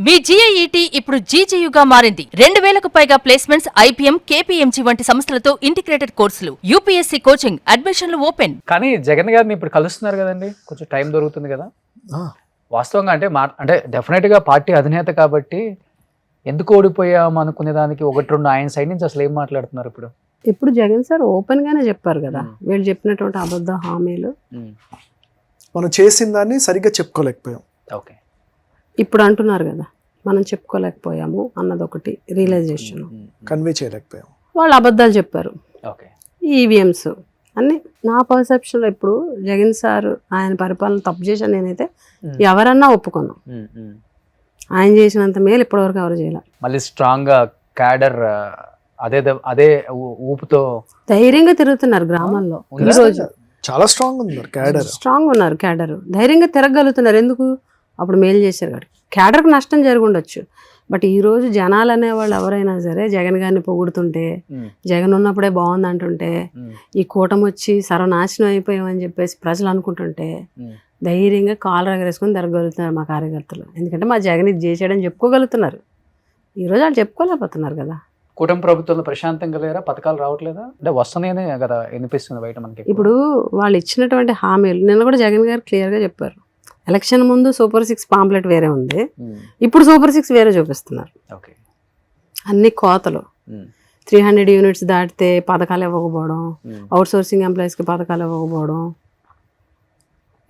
మీ GIET ఇప్పుడు GGUగా మారింది. 2000కు పైగా ప్లేస్మెంట్స్, IPM, KPMG వంటి సంస్థలతో ఇంటిగ్రేటెడ్ కోర్సులు, UPSC కోచింగ్, అడ్మిషన్లు ఓపెన్. కానీ జగన్ గారిని ఇప్పుడు కలుస్తున్నారు కదండి, కొంచెం టైం దొరుకుతుంది కదా. వాస్తవంగా అంటే డెఫినెట్ గా పార్టీ అధినేత కాబట్టి ఎందుకు ఓడిపోయాం అనుకునే దానికి ఒకటి రెండు ఆయన సైడ్ నుంచి అసలు ఏం మాట్లాడుతున్నారు ఇప్పుడు? ఇప్పుడు జగన్ సార్ ఓపెన్ గానే చెప్పారు కదా, వీళ్ళు చెప్పినటువంటి అబద్ధ హామీలు మనం చేసిన దాన్ని సరిగ్గా చెప్పుకోలేకపోయాం. ఓకే, ఇప్పుడు అంటున్నారు కదా మనం చెప్పుకోలేకపోయాము అన్నది ఒకటి రియలైజేషన్, కన్వే చేయలేకపోయాం. వాళ్ళు అబద్ధాలు చెప్పారు. ఓకే, ఈవీఎంస్ అన్ని నా పర్సెప్షన్లో ఇప్పుడు జగన్ సార్ ఆయన పరిపాలన తప్పు చేశాను నేనైతే ఎవరన్నా ఒప్పుకోను. ఆయన చేసినంత మేలు ఇప్పటివరకు ఎవరు చేయాలి. మళ్ళీ స్ట్రాంగ్ గా క్యాడర్ అదే ఊపుతో ధైర్యంగా తిరుగుతున్నారు గ్రామాల్లో. ఈ రోజు చాలా స్ట్రాంగ్ ఉన్నారు క్యాడర్, స్ట్రాంగ్ ఉన్నారు క్యాడర్, ధైర్యంగా తిరగలుగుతున్నారు. ఎందుకు? అప్పుడు మేలు చేశారు కాబట్టి క్యాడర్కి నష్టం జరిగి ఉండొచ్చు. బట్ ఈ రోజు జనాలు అనేవాళ్ళు ఎవరైనా సరే జగన్ గారిని పొగుడుతుంటే, జగన్ ఉన్నప్పుడే బాగుంది అంటుంటే, ఈ కూటమి వచ్చి సర్వనాశనం అయిపోయామని చెప్పేసి ప్రజలు అనుకుంటుంటే ధైర్యంగా కాలు రగరేసుకొని తిరగలుగుతున్నారు మా కార్యకర్తలు. ఎందుకంటే మా జగన్ ఇది చేసాడని చెప్పుకోగలుగుతున్నారు. ఈరోజు వాళ్ళు చెప్పుకోలేకపోతున్నారు కదా. కుటుంబ ప్రభుత్వంలో ప్రశాంతంగా లేరా? పథకాలు రావట్లేదా? అంటే వస్తున్నాయనే కదా వినిపిస్తుంది బయట మనకి. ఇప్పుడు వాళ్ళు ఇచ్చినటువంటి హామీలు నిన్న కూడా జగన్ గారు క్లియర్గా చెప్పారు. ఎలక్షన్ ముందు సూపర్ 6 పాంప్లెట్ వేరే ఉంది, ఇప్పుడు సూపర్ 6 వేరే చూపిస్తున్నారు. ఓకే, అన్ని కోతలు. 300 యూనిట్స్ దాటితే పథకాలు ఇవ్వకపోవడం, అవుట్ సోర్సింగ్ ఎంప్లాయీస్కి పథకాలు ఇవ్వకపోవడం,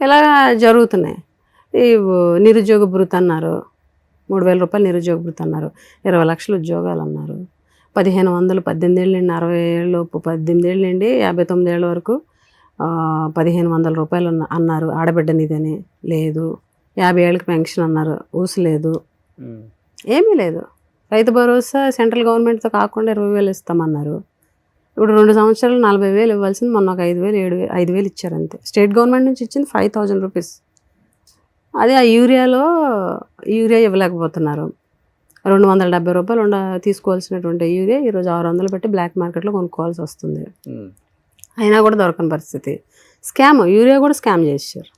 ఇలా జరుగుతున్నాయి. ఈ నిరుద్యోగ భృతి అన్నారు, 3000 రూపాయలు నిరుద్యోగ భృతి అన్నారు, 20 లక్షల ఉద్యోగాలు అన్నారు, 1500 18 ఏళ్ళ నుండి 60 ఏళ్ళు 18 ఏళ్ళ నుండి 59 ఏళ్ళ వరకు 1500 రూపాయలు అన్నారు. ఆడబిడ్డ నిధని లేదు, 50 ఏళ్ళకి పెన్షన్ అన్నారు, ఊసు లేదు, ఏమీ లేదు. రైతు భరోసా సెంట్రల్ గవర్నమెంట్తో కాకుండా 20,000 ఇస్తామన్నారు. ఇప్పుడు 2 సంవత్సరాలు 40,000 ఇవ్వాల్సింది మొన్న ఒక 5,000 ఇచ్చారు అంతే. స్టేట్ గవర్నమెంట్ నుంచి ఇచ్చింది 5,000 రూపీస్. అదే ఆ యూరియా ఇవ్వలేకపోతున్నారు. 270 రూపాయలు తీసుకోవాల్సినటువంటి యూరియా ఈరోజు 600 పెట్టి బ్లాక్ మార్కెట్లో కొనుక్కోవాల్సి వస్తుంది. అయినా కూడా దొరకని పరిస్థితి. స్కామ్, యూరియా కూడా స్కామ్ చేశారు,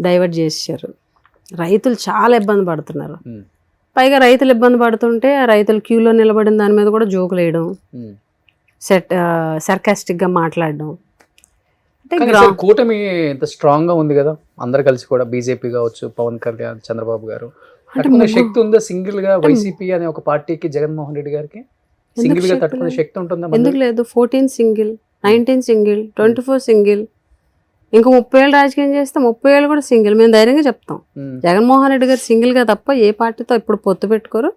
డైవర్ట్ చేశారు. రైతులు చాలా ఇబ్బంది పడుతున్నారు. పైగా రైతులు ఇబ్బంది పడుతుంటే ఆ రైతులు క్యూలో నిలబడిన దాని మీద కూడా జోకులు వేయడం, సర్కాస్టిక్గా మాట్లాడడం. కూటమి ఇంత స్ట్రాంగ్ గా ఉంది కదా, అందరు కలిసి కూడా బీజేపీ కావచ్చు, పవన్ కళ్యాణ్, చంద్రబాబు గారు తట్టుకునే శక్తి ఉందా? సింగిల్ గా వైసీపీ అనే ఒక పార్టీకి, జగన్మోహన్ రెడ్డి గారికి సింగిల్ గా తట్టుకునే శక్తి ఉంటుందా? ఎందుకు లేదు? 14 సింగిల్, 19 సింగిల్, 24 సింగిల్, ఇంకా 30 ఏళ్ళు రాజకీయం చేస్తే 30 ఏళ్ళు కూడా సింగిల్. మేము ధైర్యంగా చెప్తాం. జగన్మోహన్ రెడ్డి గారు సింగిల్ గా తప్ప ఏ పార్టీతో ఇప్పుడు పొత్తు పెట్టుకోరు,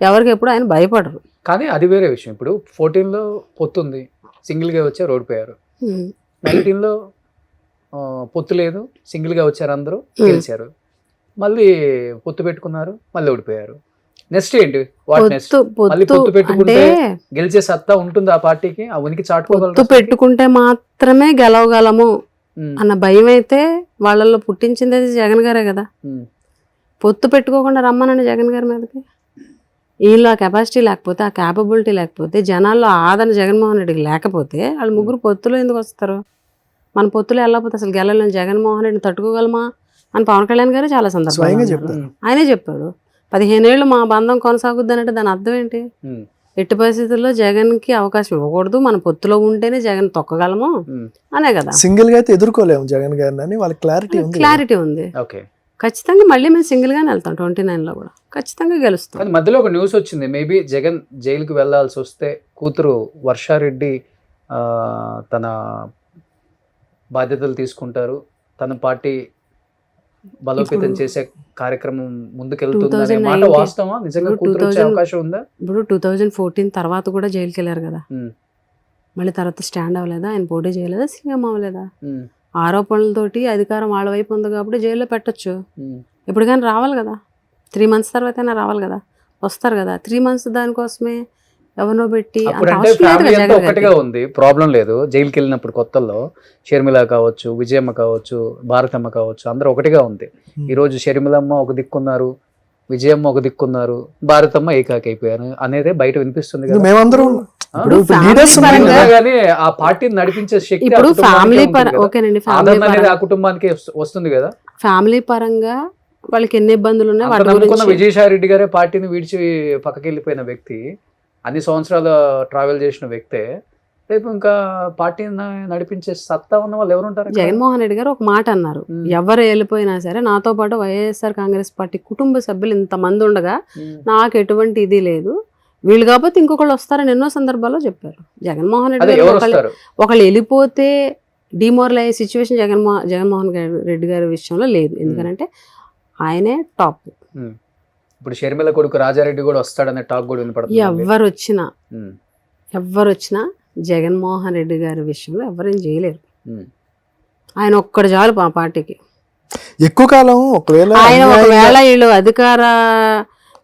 ఎవరికి ఎప్పుడు ఆయన భయపడరు. కానీ అది వేరే విషయం. ఇప్పుడు 14లో పొత్తు ఉంది, సింగిల్ గా వచ్చారు, ఓడిపోయారు. 19లో పొత్తు లేదు, సింగిల్ గా వచ్చారు, అందరూ గెలిచారు. మళ్ళీ పొత్తు పెట్టుకున్నారు, మళ్ళీ ఓడిపోయారు. నెక్స్ట్ ఏంటి? మళ్ళీ పొత్తు పెట్టుకుంటే గెలిచే సత్తా ఉంటుంది ఆ పార్టీకి, ఆ ఉనికి చాటుకోగలరు. పొత్తు పెట్టుకుంటే మాత్రమే గెలవగలము అన్న భయం అయితే వాళ్ళల్లో పుట్టించింది అది జగన్ గారే కదా. పొత్తు పెట్టుకోకుండా రమ్మనండి జగన్ గారి మీదకి. వీళ్ళు ఆ కెపాసిటీ లేకపోతే, ఆ క్యాపబిలిటీ లేకపోతే, జనాల్లో ఆదరణ జగన్మోహన్ రెడ్డికి లేకపోతే వాళ్ళు ముగ్గురు పొత్తులో ఎందుకు వస్తారు? మన పొత్తులో వెళ్ళకపోతే అసలు గెలలేని జగన్మోహన్ రెడ్డిని తట్టుకోగలమా అని పవన్ కళ్యాణ్ గారు చాలా సందర్భంగా ఆయనే చెప్పాడు. 15 ఏళ్ళు మా బంధం కొనసాగుద్ది అంటే దాని అర్థం ఏంటి? ఎట్టి పరిస్థితుల్లో జగన్ కి అవకాశం ఇవ్వకూడదు, మన పొత్తులో ఉంటేనే జగన్ తొక్కగలము అనే కదా. సింగిల్ గా అయితే ఎదుర్కోలేము జగన్ గారిని అని వాళ్ళకి క్లారిటీ ఉంది. ఖచ్చితంగా మళ్ళీ మేము సింగిల్ గానే వెళ్తాం. 29లో కూడా ఖచ్చితంగా గెలుస్తాం. మధ్యలో ఒక న్యూస్ వచ్చింది, మేబీ జగన్ జైలుకి వెళ్లాల్సి వస్తే కూతురు వర్షారెడ్డి తన బాధ్యతలు తీసుకుంటారు, తన పార్టీ బలోపేతం చేసే కార్యక్రమం ముందుకెళ్తుందనే మాట వాస్తవమా? నిజంగా కూతురు వచ్చే అవకాశం ఉందా? ఇప్పుడు 2014 తర్వాత కూడా జైలుకి వెళ్ళారు కదా, మళ్ళీ తర్వాత స్టాండ్ అవ్వలేదా? ఆయన పోటీ చేయలేదా? సీఎం అవ్వలేదా? ఆరోపణలతోటి అధికారం వాళ్ళ వైపు ఉంది కాబట్టి జైల్లో పెట్టచ్చు. ఇప్పుడు కానీ రావాలి కదా, 3 months తర్వాత అయినా రావాలి కదా, వస్తారు కదా. 3 months దానికోసమే ఎవరినో పెట్టి ఒకటిగా ఉంది, ప్రాబ్లం లేదు. జైలుకి వెళ్ళినప్పుడు కొత్తల్లో షర్మిల కావచ్చు, విజయమ్మ కావచ్చు, భారతమ్మ కావచ్చు, అందరూ ఒకటిగా ఉంది. ఈరోజు షర్మిలమ్మ ఒక దిక్కున్నారు, విజయమ్మ ఒక దిక్కున్నారు, భారతమ్మ ఏకాకి అయిపోయారు అనేది బయట వినిపిస్తుంది కదా. మేమందరం ఆ పార్టీని నడిపించే శక్తి ఇప్పుడు ఫ్యామిలీ పరంగా ఆ కుటుంబానికి వస్తుంది కదా. ఫ్యామిలీ పరంగా వాళ్ళకి ఎన్ని ఇబ్బందులు ఉన్నాయి అంత వాటి నమ్ముకున్న గురించి విజయసాయి రెడ్డి గారే పార్టీని విడిచి పక్కకి వెళ్ళిపోయిన వ్యక్తి, అన్ని సంవత్సరాలు ట్రావెల్ చేసిన వ్యక్తే రేపు ఇంకా పార్టీని నడిపించే సత్తా ఉన్న వాళ్ళు ఎవరు ఉంటారు? జగన్మోహన్ రెడ్డి గారు ఒక మాట అన్నారు, ఎవరు వెళ్ళిపోయినా సరే నాతో పాటు వైఎస్ఆర్ కాంగ్రెస్ పార్టీ కుటుంబ సభ్యులు ఇంతమంది ఉండగా నాకు ఎటువంటి ఇది లేదు, వీళ్ళు కాకపోతే ఇంకొకళ్ళు వస్తారని ఎన్నో సందర్భాల్లో చెప్పారు. జగన్మోహన్ రెడ్డి గారు ఒకళ్ళు వెళ్ళిపోతే డిమోరల్ అయ్యే సిచ్యువేషన్ జగన్మోహన్ రెడ్డి గారి విషయంలో లేదు. ఎందుకంటే ఆయనే టాప్. ఇప్పుడు షర్మిల కొడుకు రాజారెడ్డి కూడా వస్తాడనే టాక్ కూడా వినపడుతుంది. ఎవరు వచ్చినా జగన్మోహన్ రెడ్డి గారి విషయంలో ఎవరేం చేయలేరు. ఆయన ఒక్కడు చాలు మా పార్టీకి. ఎక్కువ కాలం ఒకవేళ వీళ్ళు అధికార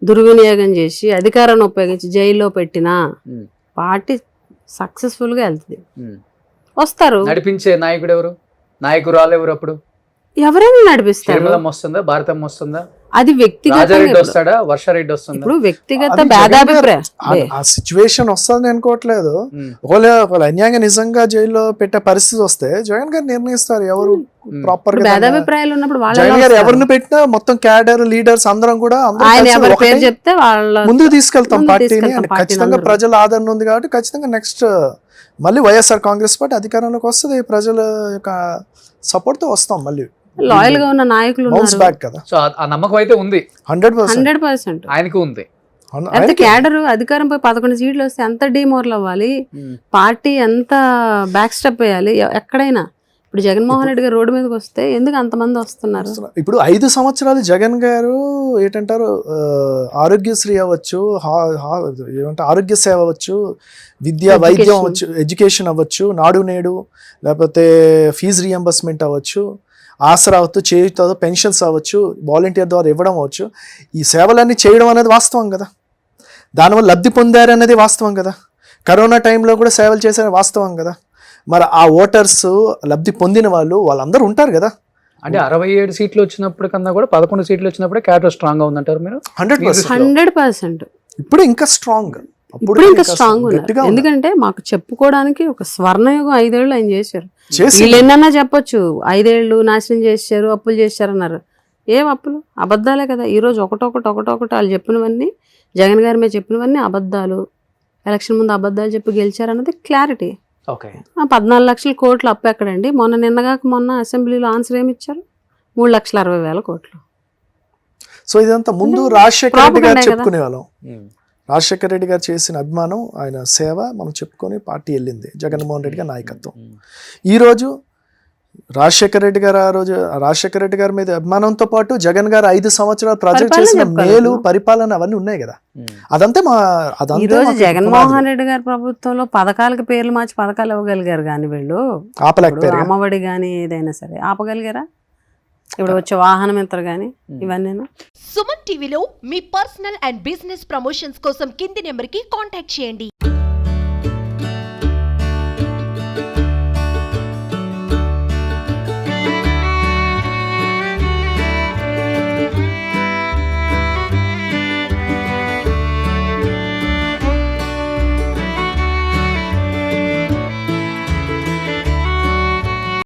దుర్వినియోగం చేసి అధికారాన్ని ఉపయోగించి జైల్లో పెట్టినా పార్టీ సక్సెస్ఫుల్ గా వెళ్తుంది. వస్తారు. నడిపించే నాయకుడు ఎవరు? నాయకురాలు ఎవరు? అప్పుడు ఎవరైనా నడిపిస్తారు. వస్తుందా? భారతం వస్తుందా? అది వ్యక్తిగత వస్తాడా? వర్షారెడ్డి వస్తుందా? ఇప్పుడు వ్యక్తిగత భేదాభిప్రాయం ఆ సిచ్యువేషన్ వస్తుంది అనుకోవట్లేదు. ఒకవేళ అన్యాయంగా నిజంగా జైల్లో పెట్టే పరిస్థితి వస్తే జగన్ గారు నిర్ణయిస్తారు ఎవరు ప్రాపర్ భేదాభిప్రాయాలు ఉన్నప్పుడు. జగన్ గారు ఎవరిని పెట్టినా మొత్తం క్యాడర్ లీడర్స్ అందరం కూడా చెప్తే ముందుకు తీసుకెళ్తాం పార్టీని. ఖచ్చితంగా ప్రజల ఆదరణ ఉంది కాబట్టి ఖచ్చితంగా నెక్స్ట్ మళ్ళీ వైఎస్ఆర్ కాంగ్రెస్ పార్టీ అధికారంలోకి వస్తుంది. ప్రజల యొక్క సపోర్ట్ తో వస్తాం మళ్ళీ. లాయల్ గా ఉన్న నాయకులు కదా. సో ఆ నమ్మకం అయితే ఉంది 100% ఆయనకు ఉంది. ఎంత క్యాడర్ అధికారంపై 11 సీట్లు వస్తే ఎంత డిమోరల్ అవ్వాలి, పార్టీ ఎంత బ్యాక్ స్టెప్ వేయాలి ఎక్కడైనా. ఇప్పుడు జగన్మోహన్ రెడ్డి గారు రోడ్డు మీదకి వస్తే ఎందుకు అంతమంది వస్తున్నారు? ఇప్పుడు 5 సంవత్సరాలు జగన్ గారు ఏంటంటారు, ఆరోగ్యశ్రీ అవ్వచ్చు, ఏమంటారు ఆరోగ్య సేవ అవ్వచ్చు, విద్య వైద్యం అవ్వచ్చు, ఎడ్యుకేషన్ అవ్వచ్చు, నాడు నేడు, లేకపోతే ఫీజు రియంబర్స్మెంట్ అవ్వచ్చు, ఆసరా అవ్వచ్చు, చేయుత పెన్షన్స్ అవ్వచ్చు, వాలంటీర్ ద్వారా ఇవ్వడం అవ్వచ్చు. ఈ సేవలన్నీ చేయడం అనేది వాస్తవం కదా. దానివల్ల లబ్ధి పొందారు అనేది వాస్తవం కదా. కరోనా టైంలో కూడా సేవలు చేసే వాస్తవం కదా. మరి ఆ ఓటర్స్ లబ్ధి పొందిన వాళ్ళందరూ ఉంటారు కదా. అంటే 67 సీట్లు వచ్చినప్పుడు కన్నా కూడా 11 సీట్లు వచ్చినప్పుడే క్యాడర్ స్ట్రాంగ్ గా ఉందంటారు మీరు? 100%. ఇప్పుడు ఇంకా స్ట్రాంగ్ ఉన్నారు. ఎందుకంటే మాకు చెప్పుకోవడానికి ఒక స్వర్ణయుగం 5 ఏళ్ళు ఆయన చేశారు. వీళ్ళు ఎన్నన్నా చెప్పొచ్చు 5 ఏళ్ళు నాశనం చేశారు, అప్పులు చేశారు అన్నారు. ఏం అప్పులు? అబద్ధాలే కదా. ఈ రోజు ఒకటొకటి వాళ్ళు చెప్పినవన్నీ, జగన్ గారి మీద చెప్పినవన్నీ అబద్ధాలు. ఎలక్షన్ ముందు అబద్ధాలు చెప్పి గెలిచారన్నది క్లారిటీ. 14 లక్షల కోట్లు అప్పు ఎక్కడండి? మొన్న అసెంబ్లీలో ఆన్సర్ ఏమి ఇచ్చారు? 3,60,000 కోట్లు. సో ఇదంతా ముందు రాజశేఖర రెడ్డి గారు చెప్పుకునేవాళ్ళం. రాజశేఖర రెడ్డి గారు చేసిన అభిమానం, ఆయన సేవ మనం చెప్పుకొని పార్టీ వెళ్ళింది. జగన్మోహన్ రెడ్డి గారి నాయకత్వం. ఈరోజు రాజశేఖర రెడ్డి గారి మీద అభిమానంతో పాటు జగన్ గారు 5 సంవత్సరాలు ప్రజలు చేసిన మేలు, పరిపాలన అవన్నీ ఉన్నాయి కదా. అదంతా జగన్మోహన్ రెడ్డి గారి ప్రభుత్వంలో పథకాలకు పేర్లు మార్చి పథకాలు ఇవ్వగలిగారు కానీ వీళ్ళు ఆపలేకపోయారు. అమ్మఒడి కానీ ఏదైనా సరే ఆపగలిగారా? ఇప్పుడు వచ్చే వాహనం ఎంత కానీ ఇవన్నీ. సుమన్ టీవీలో మీ పర్సనల్ అండ్ బిజినెస్ ప్రమోషన్స్ కోసం కింది నెంబర్కి కాంటాక్ట్ చేయండి.